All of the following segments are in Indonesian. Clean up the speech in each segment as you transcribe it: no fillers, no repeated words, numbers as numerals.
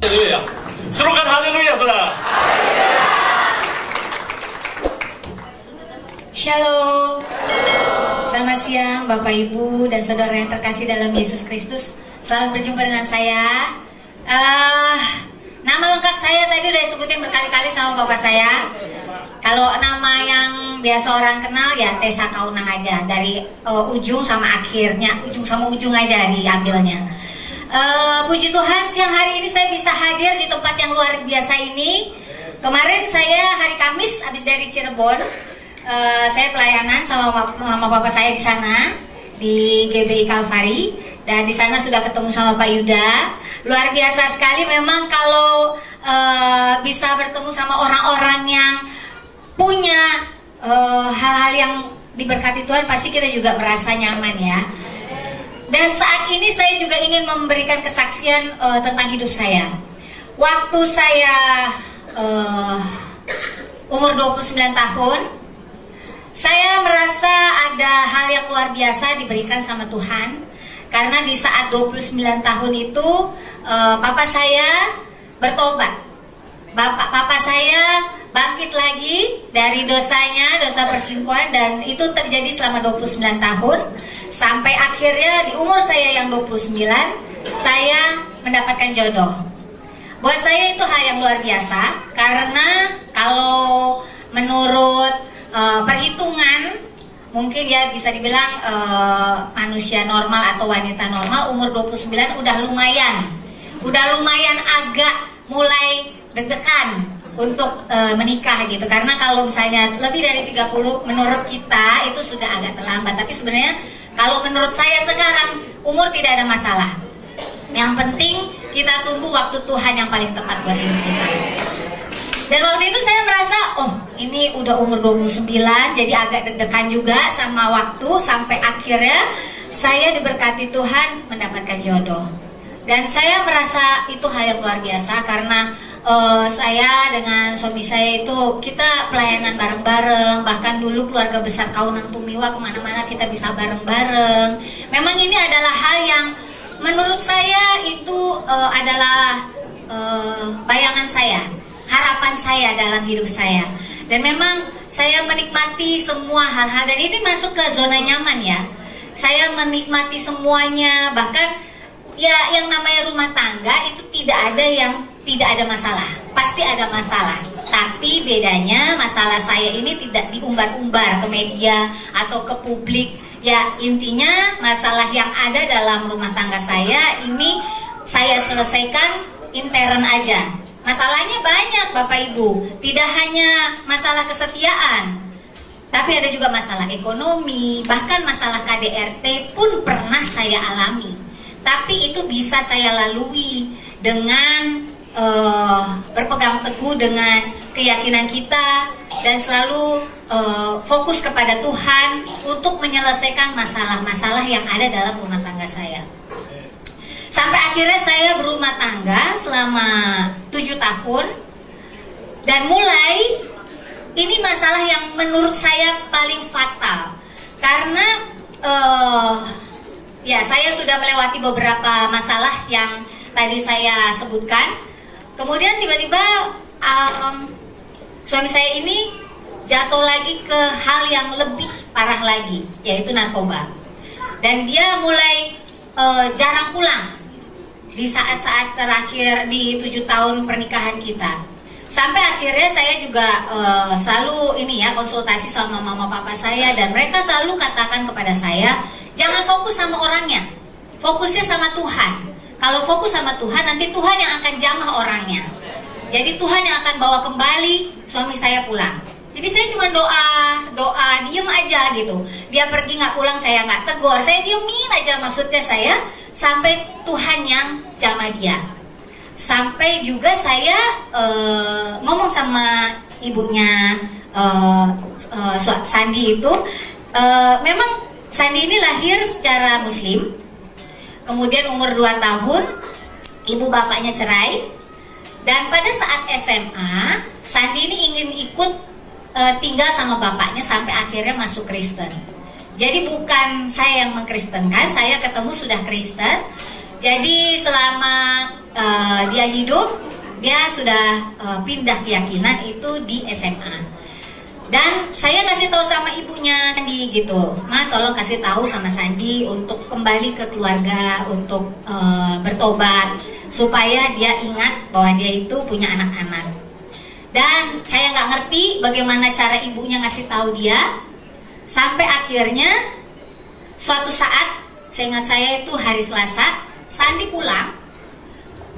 haleluya. Serukan haleluya, saudara. Shalom. Selamat siang Bapak Ibu dan saudara yang terkasih dalam Yesus Kristus. Selamat berjumpa dengan saya. Nama lengkap saya tadi udah disebutin berkali-kali sama Bapak saya. Kalau nama yang biasa orang kenal ya Tessa Kaunang aja. Dari ujung sama akhirnya, ujung sama ujung aja diambilnya. Puji Tuhan, siang hari ini saya bisa hadir di tempat yang luar biasa ini. Kemarin saya hari Kamis habis dari Cirebon. Saya pelayanan sama mama papa saya di sana di GBI Kalvari, dan di sana sudah ketemu sama Pak Yuda. Luar biasa sekali memang kalau bisa bertemu sama orang-orang yang punya hal-hal yang diberkati Tuhan, pasti kita juga merasa nyaman ya. Dan saat ini saya juga ingin memberikan kesaksian tentang hidup saya. Waktu saya umur 29 tahun, saya merasa ada hal yang luar biasa diberikan sama Tuhan. Karena di saat 29 tahun itu papa saya bertobat. Papa saya bangkit lagi dari dosanya, dosa perselingkuhan, dan itu terjadi selama 29 tahun. Sampai akhirnya di umur saya yang 29, saya mendapatkan jodoh. Buat saya itu hal yang luar biasa. Karena kalau menurut perhitungan, mungkin ya bisa dibilang manusia normal atau wanita normal umur 29 udah lumayan agak mulai deg-degan untuk menikah gitu. Karena kalau misalnya lebih dari 30 menurut kita itu sudah agak terlambat. Tapi sebenarnya kalau menurut saya sekarang umur tidak ada masalah. Yang penting kita tunggu waktu Tuhan yang paling tepat buat hidup kita. Dan waktu itu saya merasa, oh ini udah umur 29, jadi agak deg-degan juga sama waktu. Sampai akhirnya saya diberkati Tuhan mendapatkan jodoh. Dan saya merasa itu hal yang luar biasa. Karena saya dengan suami saya itu kita pelayanan bareng-bareng. Bahkan dulu keluarga besar Kaunang Tumiwa kemana-mana kita bisa bareng-bareng. Memang ini adalah hal yang menurut saya itu adalah bayangan saya, harapan saya dalam hidup saya. Dan memang saya menikmati semua hal-hal. Dan ini masuk ke zona nyaman ya. Saya menikmati semuanya. Bahkan ya yang namanya rumah tangga itu tidak ada yang tidak ada masalah. Pasti ada masalah. Tapi bedanya masalah saya ini tidak diumbar-umbar ke media atau ke publik. Ya intinya masalah yang ada dalam rumah tangga saya ini saya selesaikan intern aja. Masalahnya banyak Bapak Ibu. Tidak hanya masalah kesetiaan, tapi ada juga masalah ekonomi. Bahkan masalah KDRT pun pernah saya alami. Tapi itu bisa saya lalui dengan berpegang teguh dengan keyakinan kita. Dan selalu fokus kepada Tuhan untuk menyelesaikan masalah-masalah yang ada dalam rumah tangga saya. Sampai akhirnya saya berumah tangga selama 7 tahun. Dan mulai ini masalah yang menurut saya paling fatal. Karena ya saya sudah melewati beberapa masalah yang tadi saya sebutkan. Kemudian tiba-tiba suami saya ini jatuh lagi ke hal yang lebih parah lagi, yaitu narkoba. Dan dia mulai jarang pulang di saat-saat terakhir di 7 tahun pernikahan kita. Sampai akhirnya saya juga selalu ini ya konsultasi sama mama papa saya. Dan mereka selalu katakan kepada saya, jangan fokus sama orangnya, fokusnya sama Tuhan. Kalau fokus sama Tuhan, nanti Tuhan yang akan jamah orangnya. Jadi Tuhan yang akan bawa kembali suami saya pulang. Jadi saya cuma doa, diem aja gitu. Dia pergi nggak pulang, saya nggak tegur, saya diemin aja maksudnya saya. Sampai Tuhan yang jamah dia. Sampai juga saya ngomong sama ibunya Sandi itu. Memang Sandi ini lahir secara Muslim. Kemudian umur 2 tahun, ibu bapaknya cerai. Dan pada saat SMA, Sandi ini ingin ikut tinggal sama bapaknya sampai akhirnya masuk Kristen. Jadi bukan saya yang mengkristenkan, saya ketemu sudah Kristen. Jadi selama dia hidup, dia sudah pindah keyakinan itu di SMA. Dan saya kasih tahu sama ibunya Sandi gitu, Ma tolong kasih tahu sama Sandi untuk kembali ke keluarga, untuk bertobat, supaya dia ingat bahwa dia itu punya anak-anak. Dan saya nggak ngerti bagaimana cara ibunya ngasih tahu dia, sampai akhirnya suatu saat, seingat saya itu hari Selasa, Sandi pulang,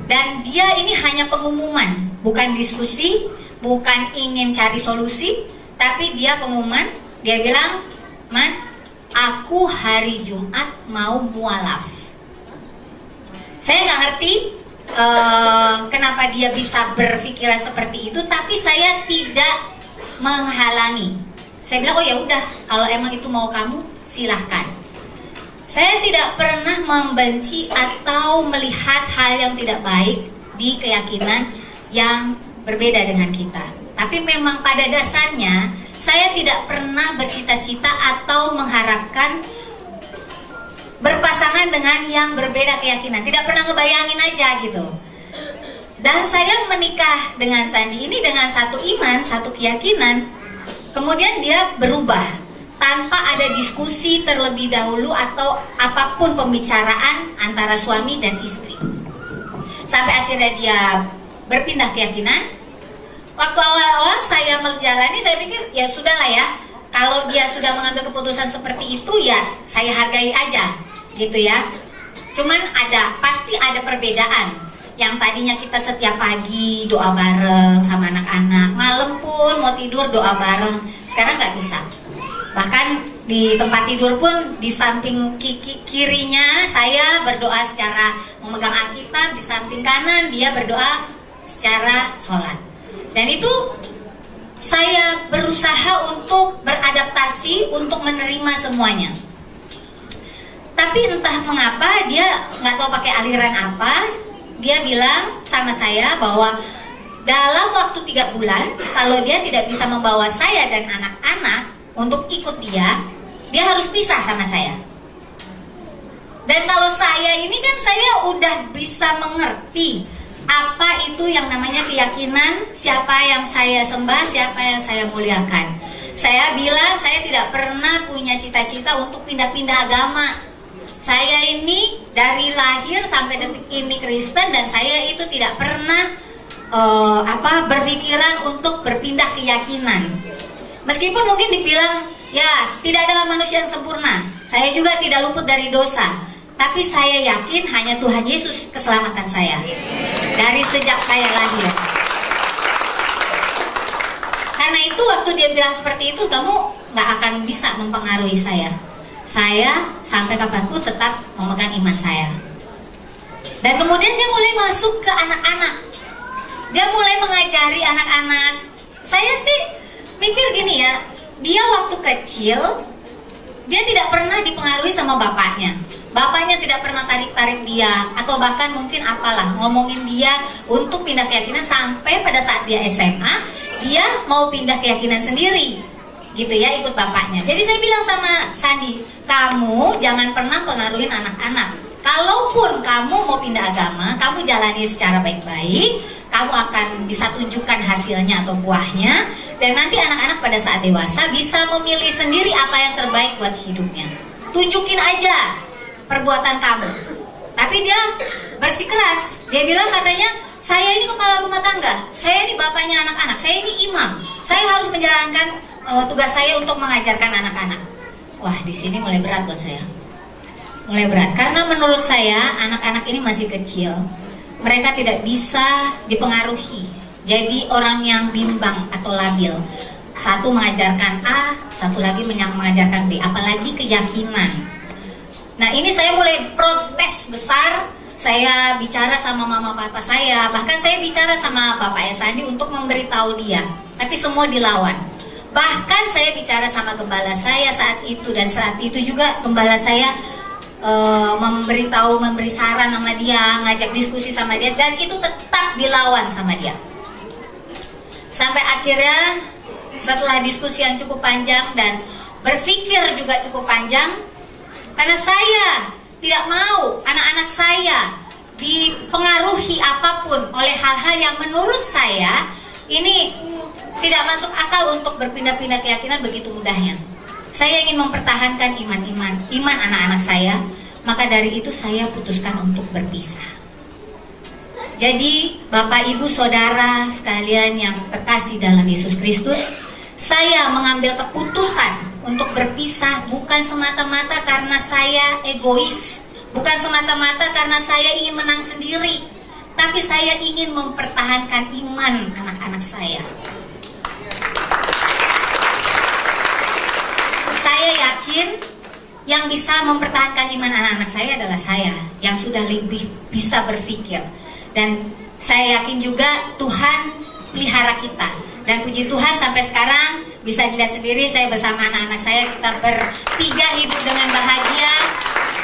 dan dia ini hanya pengumuman, bukan diskusi, bukan ingin cari solusi, tapi dia pengumuman. Dia bilang, Man, aku hari Jumat mau mualaf. Saya nggak ngerti kenapa dia bisa berpikiran seperti itu, tapi saya tidak menghalangi. Saya bilang, oh ya udah, kalau emang itu mau kamu, silahkan. Saya tidak pernah membenci atau melihat hal yang tidak baik di keyakinan yang berbeda dengan kita. Tapi memang pada dasarnya saya tidak pernah bercita-cita atau mengharapkan berpasangan dengan yang berbeda keyakinan. Tidak pernah ngebayangin aja gitu. Dan saya menikah dengan Sandi ini dengan satu iman, satu keyakinan. Kemudian dia berubah tanpa ada diskusi terlebih dahulu atau apapun pembicaraan antara suami dan istri. Sampai akhirnya dia berpindah keyakinan. Waktu awal-awal saya menjalani, saya pikir ya sudahlah ya, kalau dia sudah mengambil keputusan seperti itu ya saya hargai aja gitu ya. Cuman pasti ada perbedaan. Yang tadinya kita setiap pagi doa bareng sama anak-anak, malam pun mau tidur doa bareng, sekarang nggak bisa. Bahkan di tempat tidur pun di samping kirinya saya berdoa secara memegang Alkitab, di samping kanan dia berdoa secara sholat. Dan itu saya berusaha untuk beradaptasi, untuk menerima semuanya. Tapi entah mengapa dia nggak tahu pakai aliran apa, dia bilang sama saya bahwa dalam waktu 3 bulan, kalau dia tidak bisa membawa saya dan anak-anak untuk ikut dia harus pisah sama saya. Dan kalau saya ini kan saya udah bisa mengerti apa itu yang namanya keyakinan, siapa yang saya sembah, siapa yang saya muliakan. Saya bilang saya tidak pernah punya cita-cita untuk pindah-pindah agama. Saya ini dari lahir sampai detik ini Kristen, dan saya itu tidak pernah berpikiran untuk berpindah keyakinan. Meskipun mungkin dibilang ya tidak ada manusia yang sempurna, saya juga tidak luput dari dosa. Tapi saya yakin hanya Tuhan Yesus keselamatan saya dari sejak saya lahir. Karena itu waktu dia bilang seperti itu, kamu gak akan bisa mempengaruhi saya. Saya sampai kapanpun tetap memegang iman saya. Dan kemudian dia mulai masuk ke anak-anak. Dia mulai mengajari anak-anak. Saya sih mikir gini ya, dia waktu kecil dia tidak pernah dipengaruhi sama bapaknya. Bapaknya tidak pernah tarik-tarik dia, atau bahkan mungkin apalah ngomongin dia untuk pindah keyakinan, sampai pada saat dia SMA dia mau pindah keyakinan sendiri gitu ya, ikut bapaknya. Jadi saya bilang sama Sandi, kamu jangan pernah pengaruhin anak-anak. Kalaupun kamu mau pindah agama, kamu jalani secara baik-baik, kamu akan bisa tunjukkan hasilnya atau buahnya, dan nanti anak-anak pada saat dewasa bisa memilih sendiri apa yang terbaik buat hidupnya. Tunjukin aja perbuatan kamu. Tapi dia bersikeras. Dia bilang katanya, saya ini kepala rumah tangga, saya ini bapaknya anak-anak, saya ini imam, saya harus menjalankan tugas saya untuk mengajarkan anak-anak. Wah, di sini mulai berat buat saya. Mulai berat karena menurut saya anak-anak ini masih kecil. Mereka tidak bisa dipengaruhi jadi orang yang bimbang atau labil. Satu mengajarkan A, satu lagi mengajarkan B, apalagi keyakinan. Nah, ini saya mulai protes besar. Saya bicara sama mama papa saya, bahkan saya bicara sama bapaknya Sandi untuk memberitahu dia, tapi semua dilawan. Bahkan saya bicara sama gembala saya saat itu, dan saat itu juga gembala saya memberi saran sama dia, ngajak diskusi sama dia, dan itu tetap dilawan sama dia. Sampai akhirnya setelah diskusi yang cukup panjang dan berpikir juga cukup panjang, karena saya tidak mau anak-anak saya dipengaruhi apapun oleh hal-hal yang menurut saya ini tidak masuk akal untuk berpindah-pindah keyakinan begitu mudahnya. Saya ingin mempertahankan iman anak-anak saya, maka dari itu saya putuskan untuk berpisah. Jadi Bapak Ibu Saudara sekalian yang terkasih dalam Yesus Kristus, saya mengambil keputusan untuk berpisah bukan semata-mata karena saya egois, bukan semata-mata karena saya ingin menang sendiri, tapi saya ingin mempertahankan iman anak-anak saya. Saya yakin yang bisa mempertahankan iman anak-anak saya adalah saya yang sudah lebih bisa berpikir. Dan saya yakin juga Tuhan pelihara kita. Dan puji Tuhan sampai sekarang bisa dilihat sendiri, saya bersama anak-anak saya, kita bertiga hidup dengan bahagia,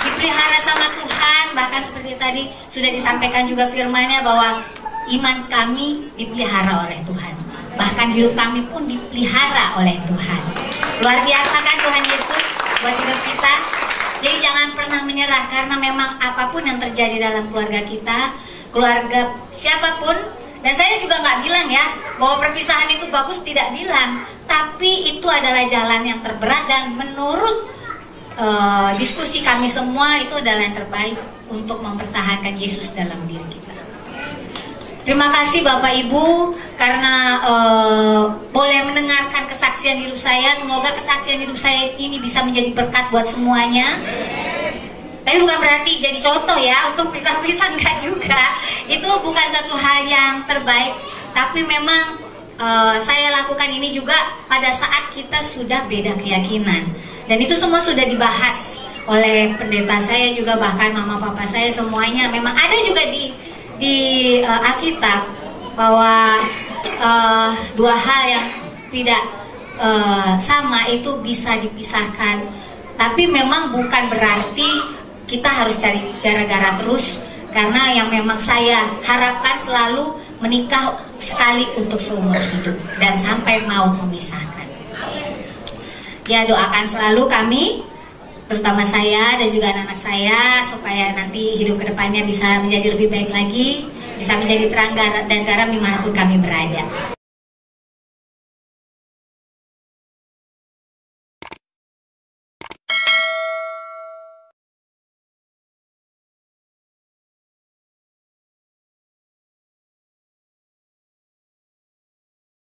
dipelihara sama Tuhan. Bahkan seperti tadi sudah disampaikan juga firman-Nya bahwa iman kami dipelihara oleh Tuhan. Bahkan hidup kami pun dipelihara oleh Tuhan. Luar biasa kan Tuhan Yesus buat hidup kita. Jadi jangan pernah menyerah, karena memang apapun yang terjadi dalam keluarga kita, keluarga siapapun, dan saya juga nggak bilang ya bahwa perpisahan itu bagus, tidak bilang, tapi itu adalah jalan yang terberat, dan menurut diskusi kami semua itu adalah yang terbaik untuk mempertahankan Yesus dalam diri kita. Terima kasih Bapak Ibu karena boleh mendengarkan kesaksian hidup saya. Semoga kesaksian hidup saya ini bisa menjadi berkat buat semuanya. Tapi bukan berarti jadi contoh ya untuk pisah-pisah, enggak juga. Itu bukan satu hal yang terbaik. Tapi memang saya lakukan ini juga pada saat kita sudah beda keyakinan. Dan itu semua sudah dibahas oleh pendeta saya juga, bahkan mama papa saya, semuanya. Memang ada juga di Alkitab bahwa dua hal yang tidak sama itu bisa dipisahkan. Tapi memang bukan berarti kita harus cari gara-gara terus, karena yang memang saya harapkan selalu menikah sekali untuk seumur hidup dan sampai maut memisahkan. Ya, doakan selalu kami, terutama saya dan juga anak-anak saya, supaya nanti hidup kedepannya bisa menjadi lebih baik lagi, bisa menjadi terang dan garam dimanapun kami berada.